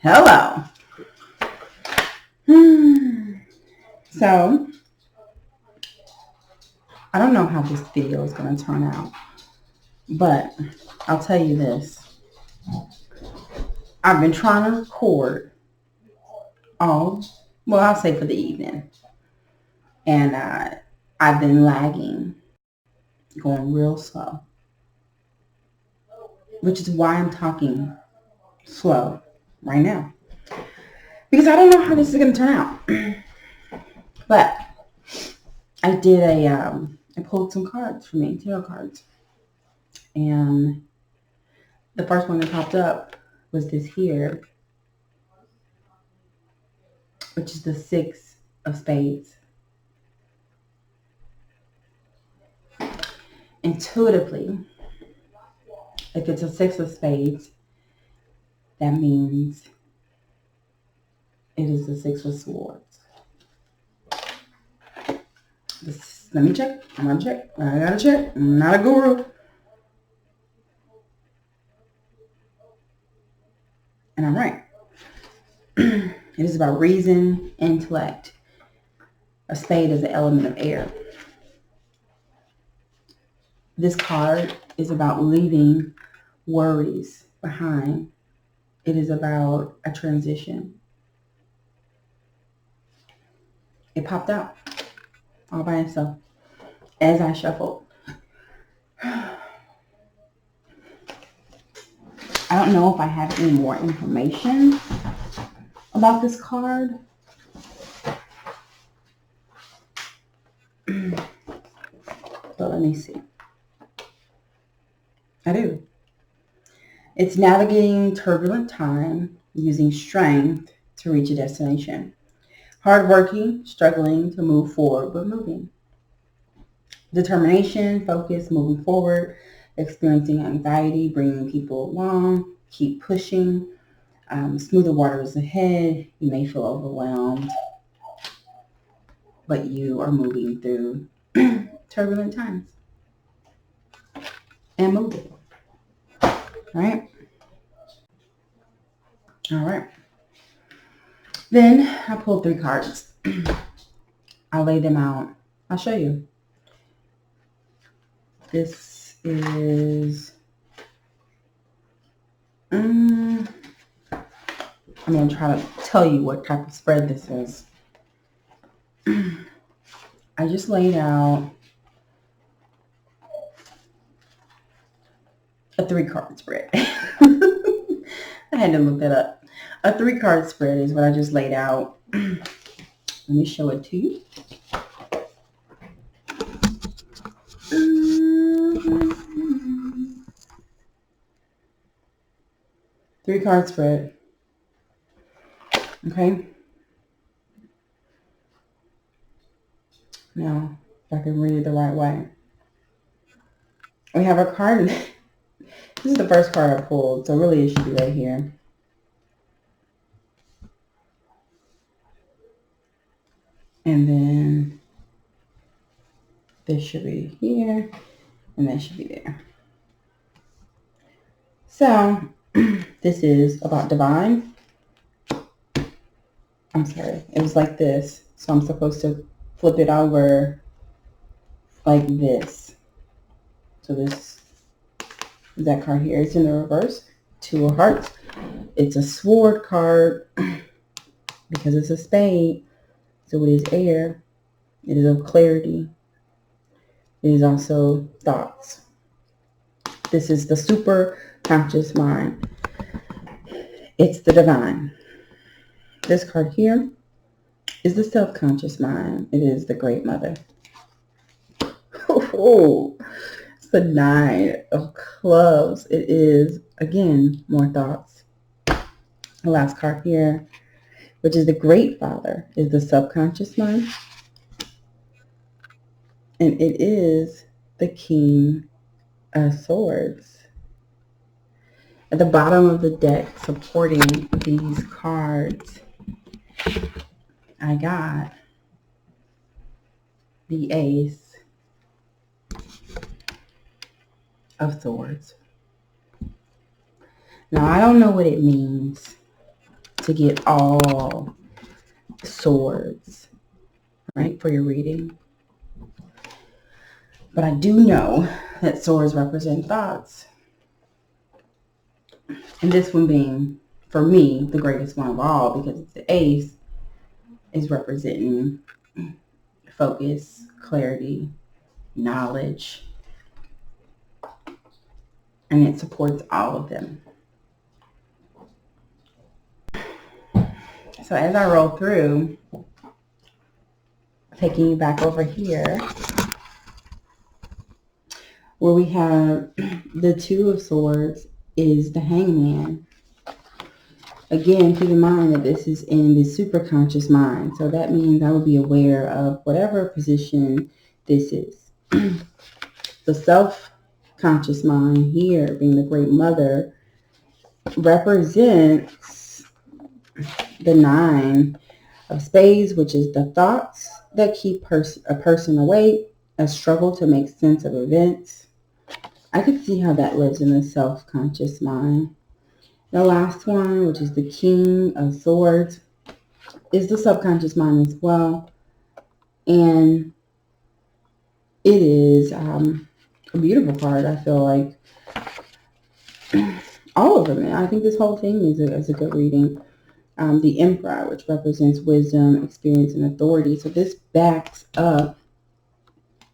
Hello. So, I don't know how this video is going to turn out, but I'll tell you this. I've been trying to record I'll say for the evening. And I've been lagging, going real slow, which is why I'm talking slow right now. Because I don't know how this is going to turn out. But I did I pulled some cards for me, tarot cards. And the first one that popped up was this here, which is the Six of Spades. Intuitively, if it's a Six of Spades, that means it is the Six of Swords. Let me check. I gotta check. I'm not a guru. And I'm right. It is about reason, intellect. A spade is an element of air. This card is about leaving worries behind. It is about a transition. It popped out all by itself as I shuffled. I don't know if I have any more information about this card. But let me see. I do. It's navigating turbulent time using strength to reach a destination. Hardworking, struggling to move forward, but moving. Determination, focus, moving forward, experiencing anxiety, bringing people along, keep pushing. Smoother waters ahead. You may feel overwhelmed, but you are moving through turbulent times and moving. Right? All right. Then I pulled 3 cards. I'll lay them out. I'll show you. This is... I'm going to try to tell you what type of spread this is. I just laid out a 3-card spread. I had to look that up. A 3-card spread is what I just laid out. Let me show it to you. Three-card spread. Okay. Now, if I can read it the right way. We have a card. This is the first card I pulled, so really it should be right here. And then this should be here, and that should be there. So, this is about divine. I'm sorry, it was like this. So I'm supposed to flip it over like this. So this is that card here. It's in the reverse. 2 of Hearts. It's a sword card because it's a spade. So it is air. It is of clarity. It is also thoughts. This is the super conscious mind. It's the divine. This card here is the self-conscious mind. It is the great mother. Oh, it's the 9 of clubs. It is, again, more thoughts. The last card here, which is the great father, is the subconscious mind. And it is the king of swords. At the bottom of the deck, supporting these cards, I got the Ace of Swords. Now, I don't know what it means, to get all swords, right, for your reading. But I do know that swords represent thoughts. And this one being, for me, the greatest one of all, because it's the ace, is representing focus, clarity, knowledge, and it supports all of them. So as I roll through, taking you back over here, where we have the Two of Swords is the Hangman. Again, keep in mind that this is in the superconscious mind. So that means I will be aware of whatever position this is. The self-conscious mind here, being the Great Mother, represents the Nine of Spades, which is the thoughts that keep a person awake, a struggle to make sense of events. I could see how that lives in the self-conscious mind. The last one, which is the King of Swords, is the subconscious mind as well. And it is a beautiful card, I feel like. All of them. I think this whole thing is a good reading. The Emperor, which represents wisdom, experience, and authority. So this backs up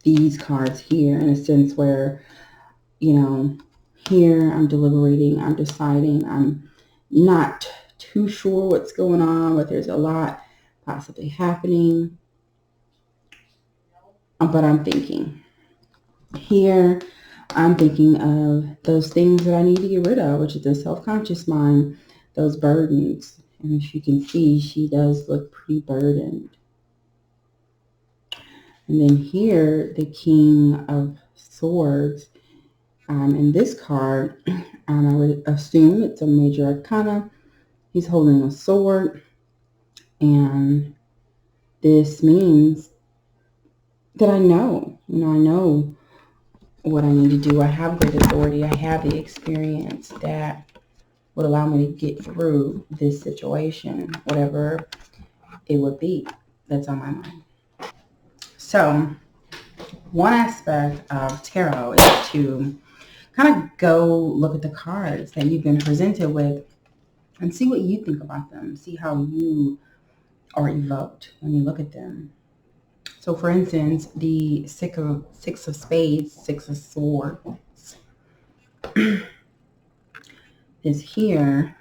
these cards here in a sense where, you know, here I'm deliberating, I'm deciding, I'm not too sure what's going on, but there's a lot possibly happening. But I'm thinking. Here, I'm thinking of those things that I need to get rid of, which is the self-conscious mind, those burdens. And as you can see, she does look pretty burdened. And then here, the King of Swords. In this card, I would assume it's a major arcana. He's holding a sword. And this means that I know, I know what I need to do. I have great authority. I have the experience that would allow me to get through this situation, whatever it would be that's on my mind. So one aspect of tarot is to kind of go look at the cards that you've been presented with and see what you think about them. See how you are evoked when you look at them. So for instance, the Six of Spades, Six of Swords is here.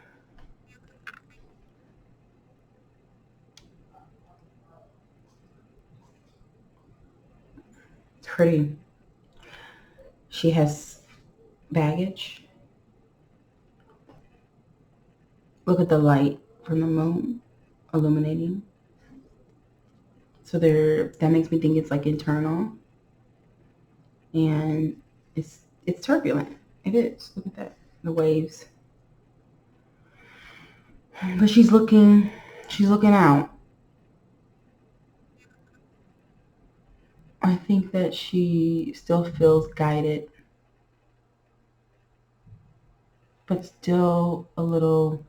It's pretty. She has baggage. Look at the light from the moon illuminating. So that makes me think it's like internal. And it's turbulent. It is. Look at that. The waves. But she's looking out. I think that she still feels guided, but still a little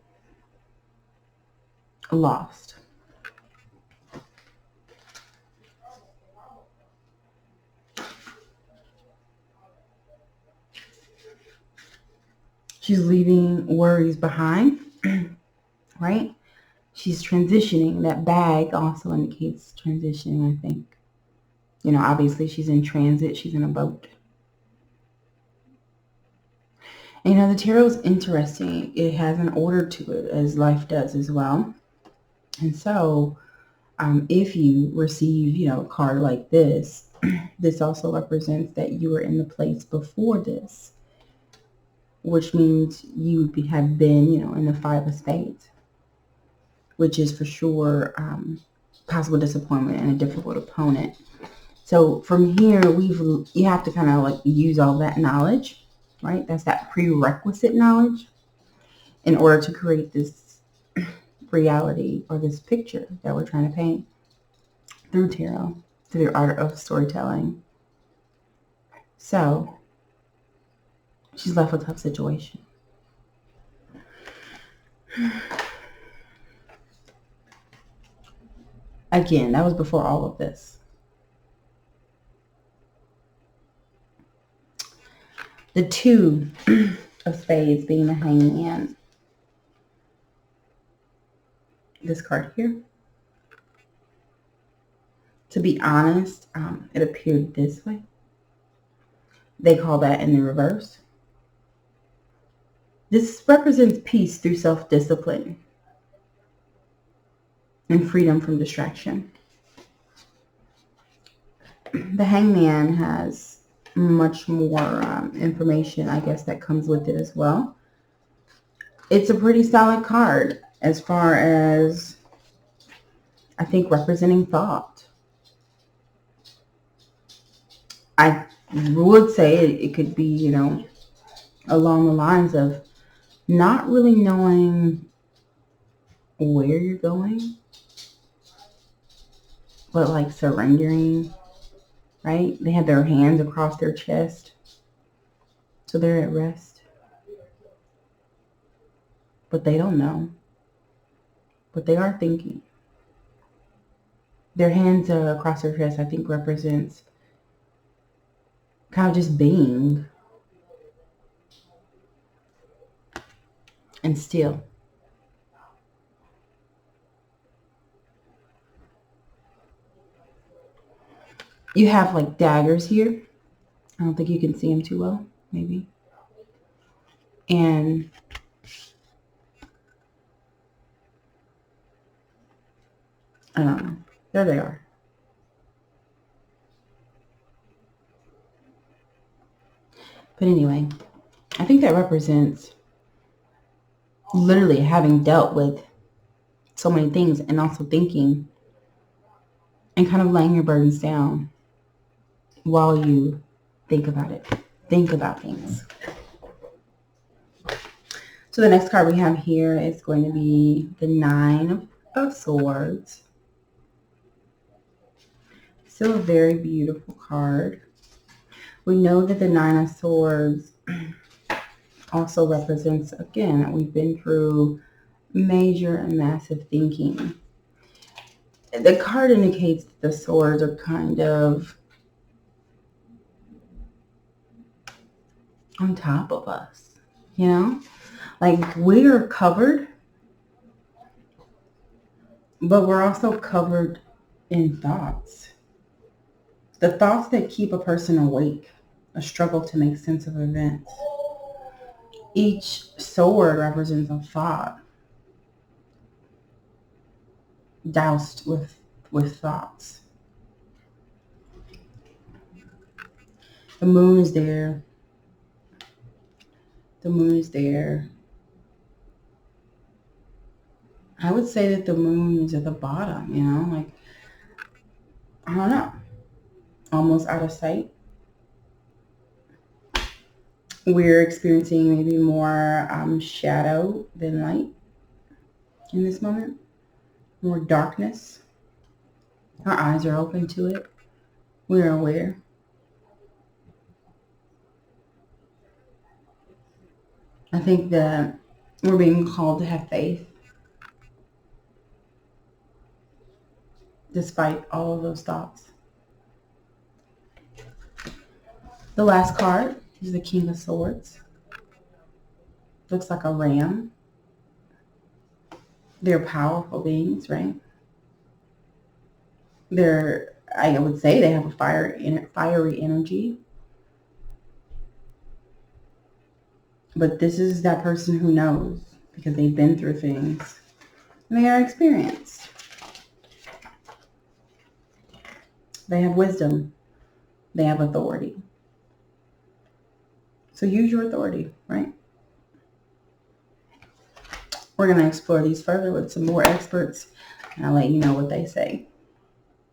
lost. She's leaving worries behind, right? She's transitioning. That bag also indicates transition, I think. Obviously she's in transit. She's in a boat. And, the tarot is interesting. It has an order to it, as life does as well. And so if you receive, a card like this, this also represents that you were in the place before this, which means you have been, in the Five of Spades, which is for sure possible disappointment and a difficult opponent. So from here, you have to kind of like use all that knowledge, right? That's that prerequisite knowledge in order to create this reality or this picture that we're trying to paint through tarot, through the art of storytelling. So she's left with a tough situation. Again, that was before all of this. The 2 of Spades being the Hangman. This card here. To be honest, it appeared this way. They call that in the reverse. This represents peace through self-discipline and freedom from distraction. The Hangman has much more information, I guess, that comes with it as well. It's a pretty solid card as far as, I think, representing thought. I would say it could be, you know, along the lines of not really knowing where you're going, but like surrendering, right? They have their hands across their chest, so they're at rest. But they don't know. But they are thinking. Their hands across their chest, I think, represents kind of just being and still. You have like daggers here. I don't think you can see them too well, maybe. And I don't know. There they are. But anyway, I think that represents literally having dealt with so many things and also thinking and kind of laying your burdens down while you think about it. Think about things. So the next card we have here is going to be the 9 of Swords. Still a very beautiful card. We know that the 9 of Swords also represents, again, that we've been through major and massive thinking. The card indicates that the swords are kind of on top of us, you know? Like, we are covered, but we're also covered in thoughts. The thoughts that keep a person awake, a struggle to make sense of events. Each sword represents a thought doused with thoughts. The moon is there. The moon is there. I would say that the moon is at the bottom, you know, like, I don't know, almost out of sight. We're experiencing maybe more shadow than light in this moment, more darkness. Our eyes are open to it. We're aware. I think that we're being called to have faith despite all of those thoughts. The last card is the King of Swords. Looks like a ram. They're powerful beings, right? I would say they have a fiery energy. But this is that person who knows because they've been through things and they are experienced. They have wisdom. They have authority. So use your authority, right? We're going to explore these further with some more experts, and I'll let you know what they say.